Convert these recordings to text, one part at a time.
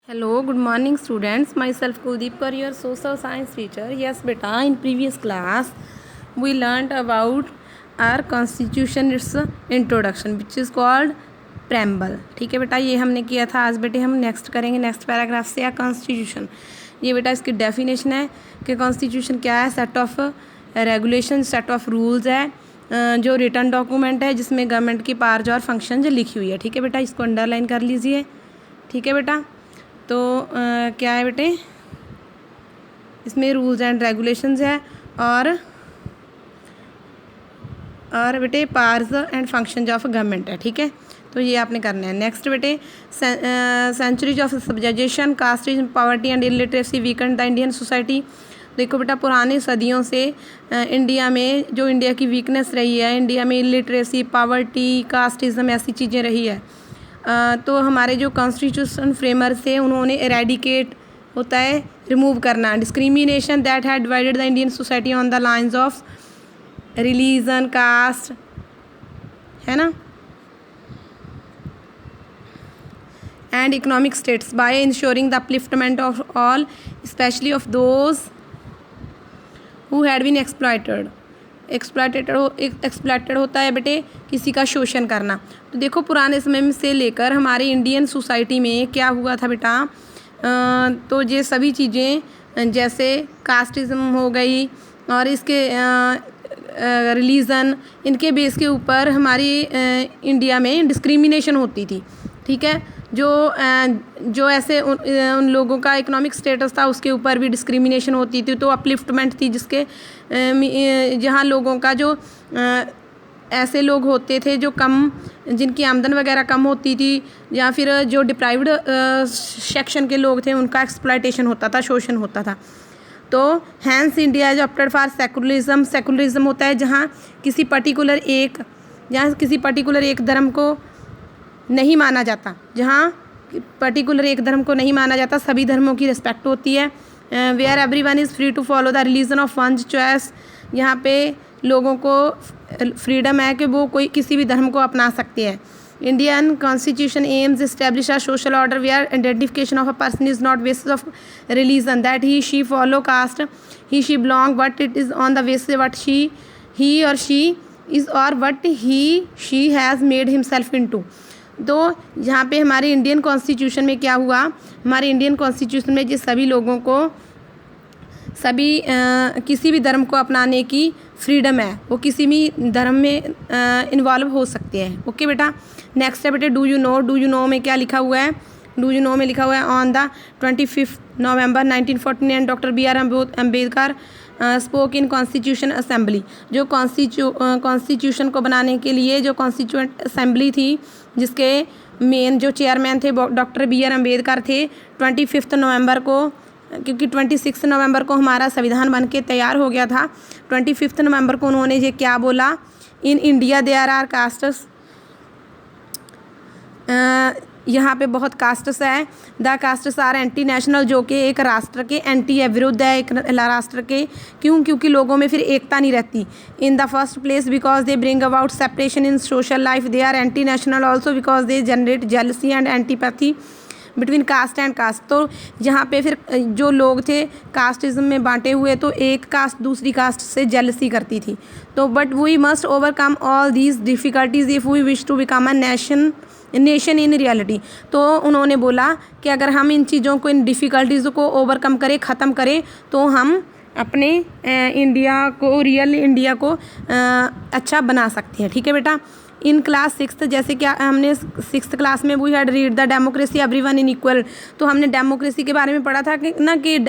Hello, good morning students. Myself Kuldeep Kaur, your social science teacher. Yes, beta, in previous class we learned about our constitution, its introduction, which is called preamble. ठीक है बेटा, ये हमने किया था. आज बेटे हम नेक्स्ट करेंगे नेक्स्ट पैराग्राफ से या कॉन्स्टिट्यूशन. ये बेटा इसकी डेफिनेशन है कि कॉन्स्टिट्यूशन क्या है. Set of regulation, set of rules है जो रिटर्न डॉक्यूमेंट है जिसमें गवर्नमेंट की पावर्स और फंक्शन जो लिखी हुई है. ठीक है बेटा, इसको अंडरलाइन कर लीजिए. ठीक है बेटा, तो क्या है बेटे, इसमें रूल्स एंड रेगुलेशंस है और बेटे powers and functions of government है. ठीक है, तो ये आपने करना है. नेक्स्ट बेटे, centuries of subjection, casteism, poverty and illiteracy weakened the Indian society. देखो बेटा, पुराने सदियों से इंडिया में जो इंडिया की वीकनेस रही है, इंडिया में इलिटरेसी, पॉवर्टी, कास्टिज्म ऐसी चीज़ें रही है. तो हमारे जो कॉन्स्टिट्यूशन फ्रेमर थे उन्होंने एरेडिकेट होता है रिमूव करना discrimination that had divided the Indian society on the lines of religion, caste, है ना, and economic status by ensuring the upliftment of all specially of those who had been exploited होता है बेटे किसी का शोषण करना. तो देखो, पुराने समय में से लेकर हमारे इंडियन सोसाइटी में क्या हुआ था बेटा, तो ये सभी चीज़ें जैसे कास्टिज्म हो गई और इसके रिलीजन, इनके बेस के ऊपर हमारी इंडिया में डिस्क्रिमिनेशन होती थी. ठीक है, जो ऐसे उन लोगों का इकोनॉमिक स्टेटस था उसके ऊपर भी डिस्क्रिमिनेशन होती थी. तो अपलिफ्टमेंट थी जिसके जहाँ लोगों का जो ऐसे लोग होते थे जो कम, जिनकी आमदन वगैरह कम होती थी, या फिर जो डिप्राइव्ड सेक्शन के लोग थे उनका एक्सप्लॉयटेशन होता था, शोषण होता था. तो hence India is opted for secularism. Secularism होता है जहाँ किसी पर्टिकुलर एक धर्म को नहीं माना जाता, जहाँ पर्टिकुलर एक धर्म को नहीं माना जाता, सभी धर्मों की रिस्पेक्ट होती है. Where everyone is free to follow the religion of one's choice. यहाँ पे लोगों को फ्रीडम है कि वो कोई किसी भी धर्म को अपना सकते हैं. Indian constitution aims establish a social order where identification of a person is not basis of religion that he she follow caste he she belong, but it is on the basis what he or she is or what he she has made himself into. तो यहाँ पे हमारे Indian constitution में क्या हुआ, हमारे Indian constitution में जिस सभी लोगों को किसी भी धर्म को अपनाने की फ्रीडम है, वो किसी भी धर्म में इन्वॉल्व हो सकते हैं. ओके बेटा, नेक्स्ट है बेटे डू यू नो में क्या लिखा हुआ है. डू यू नो में लिखा हुआ है on the 25 November 1949 doctor B R Ambedkar spoke in constitution assembly. जो कॉन्स्टिट्यूशन को बनाने के लिए जो कॉन्स्टिट्यूएंट असेंबली थी जिसके मेन जो चेयरमैन थे डॉक्टर बी आर अम्बेडकर थे, 25 नवंबर को, क्योंकि 26 नवंबर को हमारा संविधान बन के तैयार हो गया था, 25 नवंबर को उन्होंने ये क्या बोला, in India there are castes. यहाँ पे बहुत कास्ट्स है. The castes are anti national, जो कि एक राष्ट्र के एंटी है, विरुद्ध है एक राष्ट्र के. क्यों? क्योंकि लोगों में फिर एकता नहीं रहती. In the first place because they bring about separation in social life. They are anti national also because they generate jealousy and antipathy between caste and caste. तो यहाँ पे फिर जो लोग थे कास्टिज्म में बांटे हुए, तो एक कास्ट दूसरी कास्ट से जेलसी करती थी. तो but we must overcome all these difficulties if we wish to become a nation in reality. तो उन्होंने बोला कि अगर हम इन चीज़ों को, इन डिफ़िकल्टीज़ को ओवरकम करें, ख़त्म करें, तो हम अपने इंडिया को, रियल इंडिया को अच्छा बना सकते हैं. ठीक है बेटा, इन क्लास 6 जैसे कि हमने 6th क्लास में we had read the democracy everyone in equal. तो हमने डेमोक्रेसी के बारे में पढ़ा था कि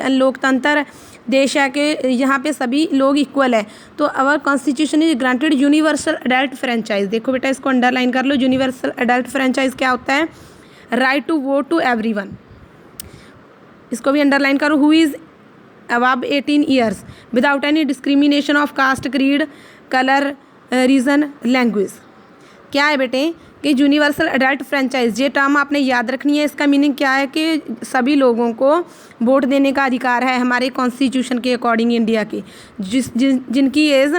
लोकतंत्र देश है कि यहाँ पे सभी लोग इक्वल है. तो our constitution is granted universal adult franchise. देखो बेटा, इसको अंडरलाइन कर लो. यूनिवर्सल अडल्ट फ्रेंचाइज क्या होता है, right to vote to everyone. इसको भी अंडरलाइन करो. Who is above 18 years without any discrimination of caste, creed, colour, region, language. क्या है बेटे कि यूनिवर्सल अडल्ट फ्रेंचाइज, ये टर्म आपने याद रखनी है. इसका मीनिंग क्या है कि सभी लोगों को वोट देने का अधिकार है हमारे कॉन्स्टिट्यूशन के अकॉर्डिंग. इंडिया की जिनकी एज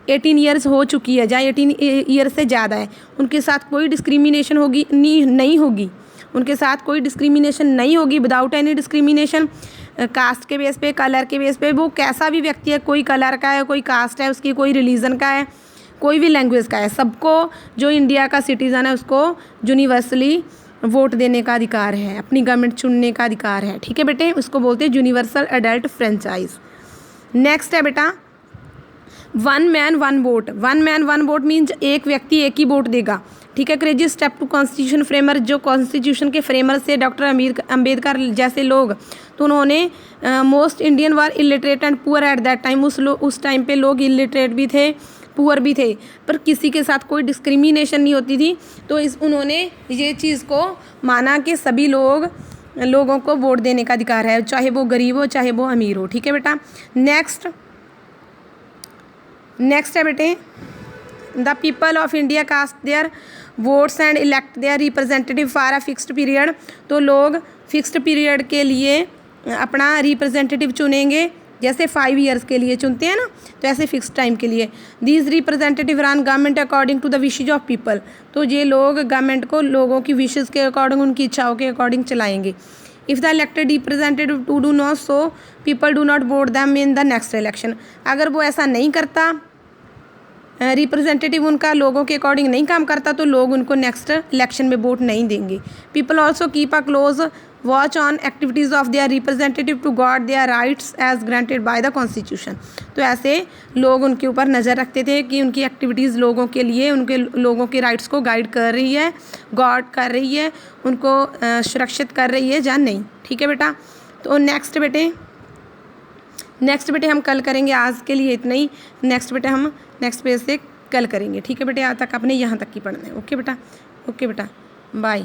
18 ईयर्स हो चुकी है या 18 ईयर से ज़्यादा है, उनके साथ कोई डिस्क्रिमिनेशन होगी नहीं होगी. उनके साथ कोई डिस्क्रिमिनेशन नहीं होगी, विदाउट एनी डिस्क्रिमिनेशन। कास्ट के बेस पे, कलर के बेस पे, वो कैसा भी व्यक्ति है, कोई कलर का है, कोई कास्ट है उसकी, कोई रिलीजन का है, कोई भी लैंग्वेज का है, सबको जो इंडिया का सिटीज़न है उसको यूनिवर्सली वोट देने का अधिकार है, अपनी गवर्नमेंट चुनने का अधिकार है। ठीक है बेटे, उसको बोलते हैं यूनिवर्सल एडल्ट फ्रेंचाइज। नेक्स्ट है बेटा one man one vote. One man one vote means एक व्यक्ति एक ही वोट देगा। ठीक है, crazy step to constitution framer, जो कॉन्स्टिट्यूशन के फ्रेमर से डॉक्टर अम्बेडकर जैसे लोग, तो उन्होंने most Indian were illiterate and poor at that time, उस टाइम पे लोग इलिटरेट भी थे, पुअर भी थे, पर किसी के साथ कोई डिस्क्रिमिनेशन नहीं होती थी। तो उन्होंने ये चीज़ को माना कि सभी लोगों को वोट देने का अधिकार है, चाहे वो गरीब हो चाहे वो अमीर हो। ठीक है बेटा, नेक्स्ट है बेटे the people of India cast their votes and elect their representative for a fixed period. तो लोग फिक्स्ड पीरियड के लिए अपना रिप्रेजेंटेटिव चुनेंगे, जैसे 5 ईयर्स के लिए चुनते हैं ना, तो ऐसे फिक्स टाइम के लिए। These representative run government according to the wishes of people. तो ये लोग गवर्नमेंट को लोगों की विशेज़ के अकॉर्डिंग, उनकी इच्छाओं के अकॉर्डिंग चलाएंगे। If the elected representative to do not so people do not vote them in the next election. अगर वो ऐसा नहीं करता, रिप्रेजेंटेटिव उनका लोगों के अकॉर्डिंग नहीं काम करता, तो लोग उनको नेक्स्ट इलेक्शन में वोट नहीं देंगे। People also keep a close watch on activities of their representative to guard their rights as granted by the constitution. तो ऐसे लोग उनके ऊपर नज़र रखते थे कि उनकी एक्टिविटीज़ लोगों के लिए, उनके लोगों के राइट्स को गाइड कर रही है, गार्ड कर रही है, उनको सुरक्षित कर रही है या नहीं। ठीक है बेटा, तो नेक्स्ट बेटे हम कल करेंगे, आज के लिए इतना ही। नेक्स्ट बेटे हम नेक्स्ट पेज से कल करेंगे। ठीक है बेटे, आज तक आपने यहाँ तक की पढ़ना है। ओके बेटा, बाय।